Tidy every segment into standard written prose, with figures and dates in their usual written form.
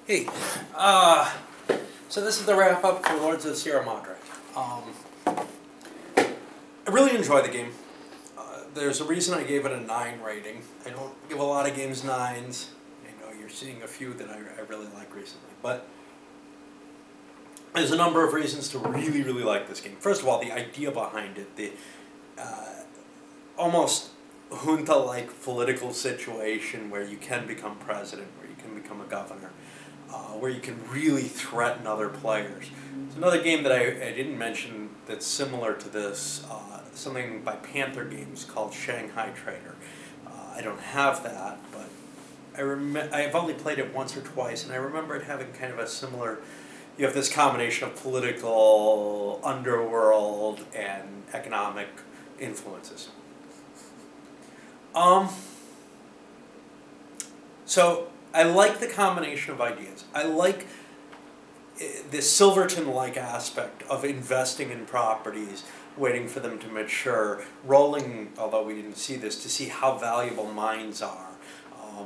Hey, so this is the wrap-up for Lords of Sierra Madre. I really enjoy the game. There's a reason I gave it a 9 rating. I don't give a lot of games 9s. I know you're seeing a few that I really like recently, but there's a number of reasons to really, really like this game. First of all, the idea behind it, the almost junta-like political situation where you can become president, where you can become a governor, where you can really threaten other players. It's another game that I didn't mention that's similar to this, something by Panther Games called Shanghai Trader. I don't have that, but I've only played it once or twice, and I remember it having kind of a similar, you have this combination of political, underworld, and economic influences. So I like the combination of ideas. I like this Silverton-like aspect of investing in properties, waiting for them to mature, rolling, although we didn't see this, to see how valuable mines are,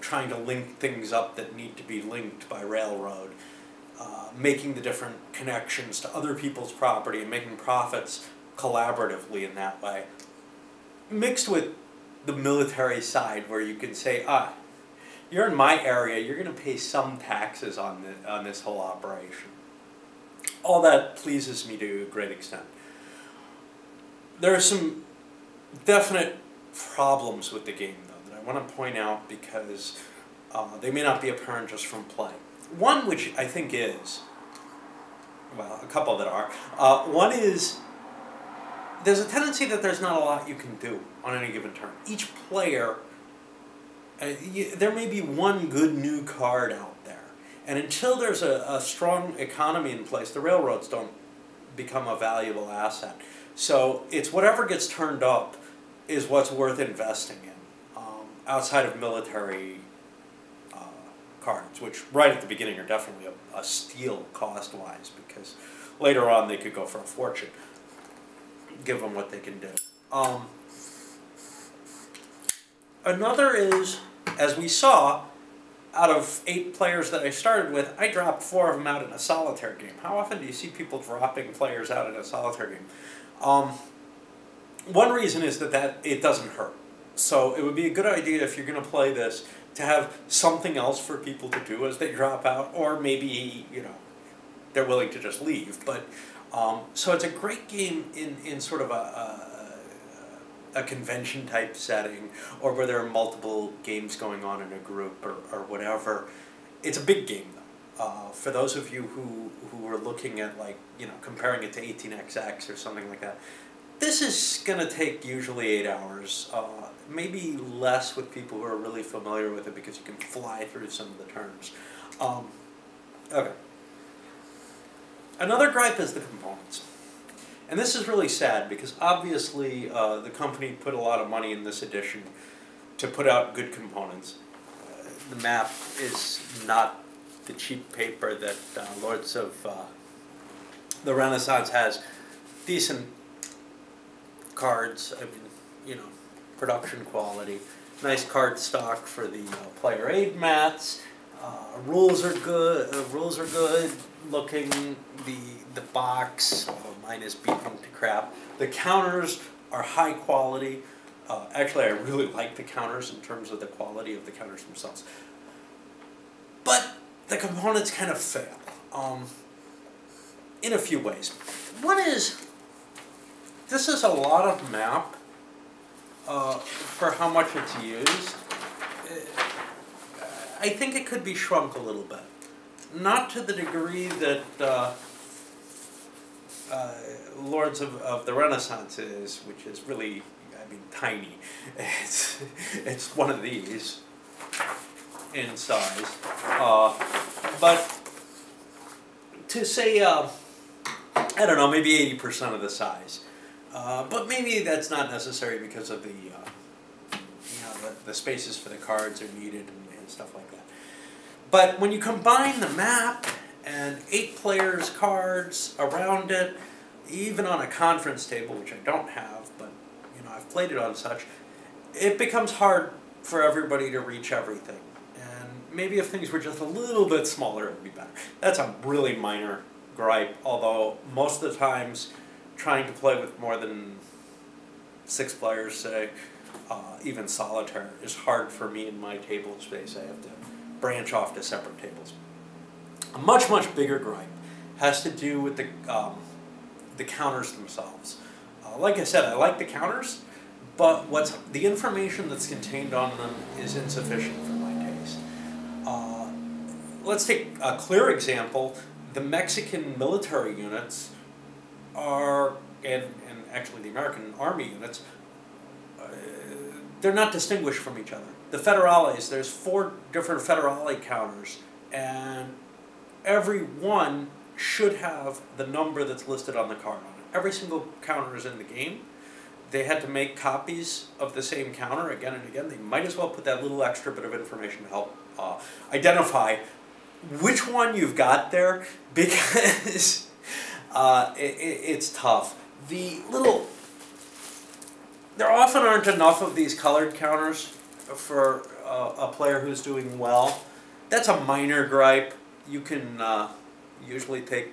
trying to link things up that need to be linked by railroad, making the different connections to other people's property and making profits collaboratively in that way, mixed with the military side where you can say, you're in my area, you're going to pay some taxes on this whole operation. All that pleases me to a great extent. There are some definite problems with the game, though, that I want to point out because they may not be apparent just from play. One, which I think is, well, a couple that are. One is, there's a tendency that there's not a lot you can do on any given turn. Each player, there may be one good new card out there. And until there's a strong economy in place, the railroads don't become a valuable asset. So it's whatever gets turned up is what's worth investing in, outside of military cards, which right at the beginning are definitely a steal cost-wise, because later on they could go for a fortune. Give them what they can do. Another is, as we saw, out of 8 players that I started with, I dropped 4 of them out in a solitaire game. How often do you see people dropping players out in a solitaire game? One reason is that it doesn't hurt. So it would be a good idea if you're going to play this to have something else for people to do as they drop out, or maybe, you know, they're willing to just leave. But so it's a great game in sort of a convention type setting, or where there are multiple games going on in a group or whatever. It's a big game though. For those of you who are looking at, like, you know, comparing it to 18XX or something like that, this is going to take usually 8 hours, maybe less with people who are really familiar with it because you can fly through some of the turns. Okay. Another gripe is the components. And this is really sad because obviously the company put a lot of money in this edition to put out good components. The map is not the cheap paper that Lords of the Renaissance has. Decent cards, I mean, you know, production quality. Nice card stock for the player aid mats. Rules are good. Looking. The box, mine is beaten to crap. The counters are high quality. Actually, I really like the counters in terms of the quality of the counters themselves. But the components kind of fail in a few ways. One is, this is a lot of map for how much it's used. I think it could be shrunk a little bit. Not to the degree that Lords of the Renaissance is, which is really, I mean, tiny. It's one of these in size. But to say, I don't know, maybe 80% of the size. But maybe that's not necessary because of the, you know, the spaces for the cards are needed and stuff like that. But when you combine the map and 8 players' cards around it, even on a conference table, which I don't have, but, you know, I've played it on such, it becomes hard for everybody to reach everything. And maybe if things were just a little bit smaller, it would be better. That's a really minor gripe, although most of the times trying to play with more than 6 players, say, even solitaire, is hard for me in my table space. I have to branch off to separate tables. A much, much bigger gripe has to do with the counters themselves. Like I said, I like the counters, but the information that's contained on them is insufficient for my taste. Let's take a clear example. The Mexican military units are, and actually the American Army units, they're not distinguished from each other. The Federales, there's 4 different Federale counters, and every one should have the number that's listed on the card on it. Every single counter is in the game. They had to make copies of the same counter again and again. They might as well put that little extra bit of information to help identify which one you've got there, because it's tough. There often aren't enough of these colored counters for a player who's doing well. That's a minor gripe. You can usually take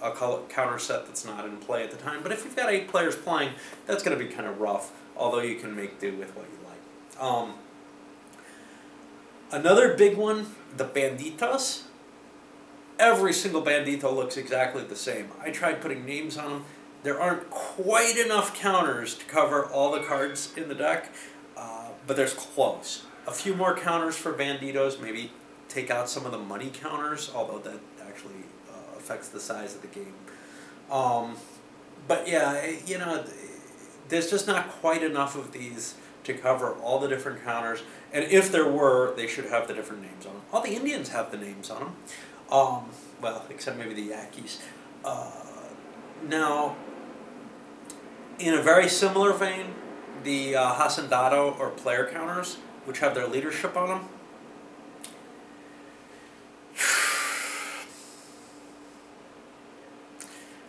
a color counter set that's not in play at the time, but if you've got 8 players playing, that's going to be kind of rough, although you can make do with what you like. Another big one, the banditas. Every single bandito looks exactly the same. I tried putting names on them. There aren't quite enough counters to cover all the cards in the deck, but there's close. A few more counters for banditos, maybe take out some of the money counters, although that actually affects the size of the game. But yeah, you know, there's just not quite enough of these to cover all the different counters, and if there were, they should have the different names on them. All the Indians have the names on them, well, except maybe the Yaquis. Now, in a very similar vein, the Hacendado or player counters, which have their leadership on them,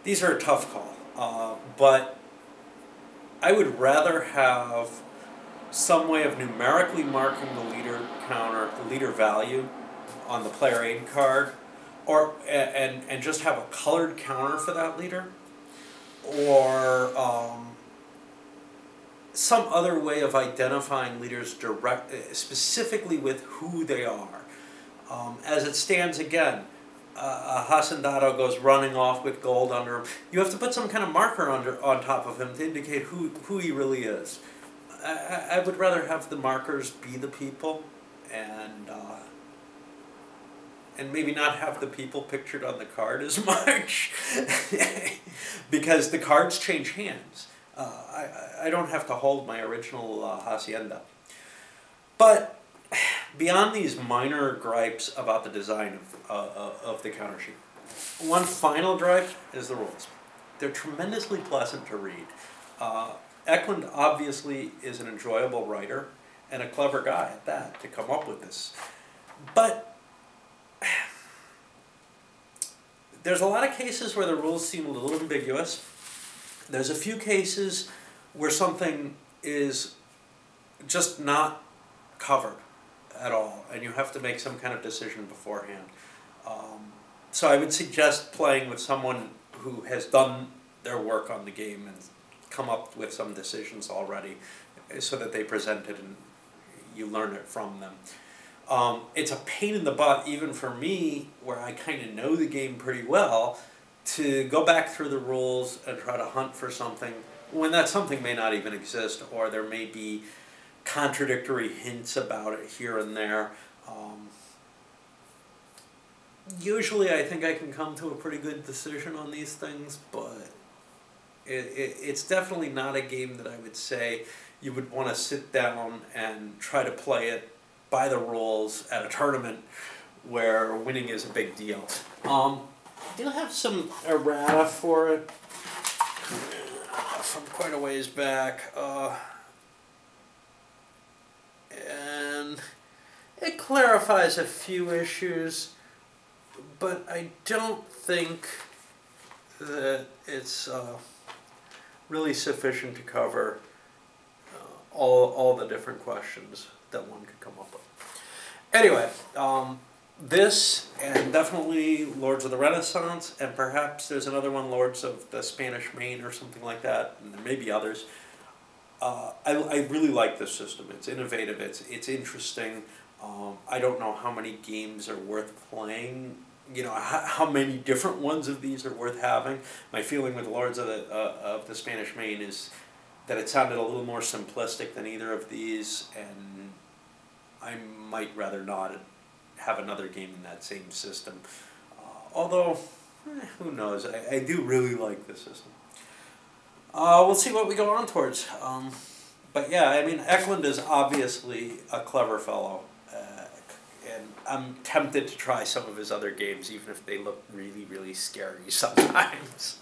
these are a tough call, but I would rather have some way of numerically marking the leader counter, the leader value on the player aid card, or and just have a colored counter for that leader, or some other way of identifying leaders specifically with who they are. As it stands, again, a Hacendado goes running off with gold under him. You have to put some kind of marker on top of him to indicate who he really is. I would rather have the markers be the people, and maybe not have the people pictured on the card as much, because the cards change hands. I don't have to hold my original Hacienda. But beyond these minor gripes about the design of the counter sheet, one final gripe is the rules. They're tremendously pleasant to read. Eklund obviously is an enjoyable writer and a clever guy at that to come up with this. But there's a lot of cases where the rules seem a little ambiguous. There's a few cases where something is just not covered at all, and you have to make some kind of decision beforehand. So I would suggest playing with someone who has done their work on the game and come up with some decisions already, so that they present it and you learn it from them. It's a pain in the butt, even for me, where I kind of know the game pretty well, to go back through the rules and try to hunt for something when that something may not even exist, or there may be contradictory hints about it here and there. Usually I think I can come to a pretty good decision on these things, but it's definitely not a game that I would say you would want to sit down and try to play it by the rules at a tournament where winning is a big deal. I do have some errata for it from quite a ways back, and it clarifies a few issues, but I don't think that it's really sufficient to cover all the different questions that one could come up with. Anyway, this and definitely Lords of the Renaissance, and perhaps there's another one, Lords of the Spanish Main or something like that, and there may be others. I really like this system. It's innovative. It's interesting. I don't know how many games are worth playing. You know, how many different ones of these are worth having. My feeling with Lords of the Spanish Main is that it sounded a little more simplistic than either of these, and I might rather not have another game in that same system. Although, who knows? I do really like this system. We'll see what we go on towards. But yeah, I mean, Eklund is obviously a clever fellow. And I'm tempted to try some of his other games, even if they look really, really scary sometimes.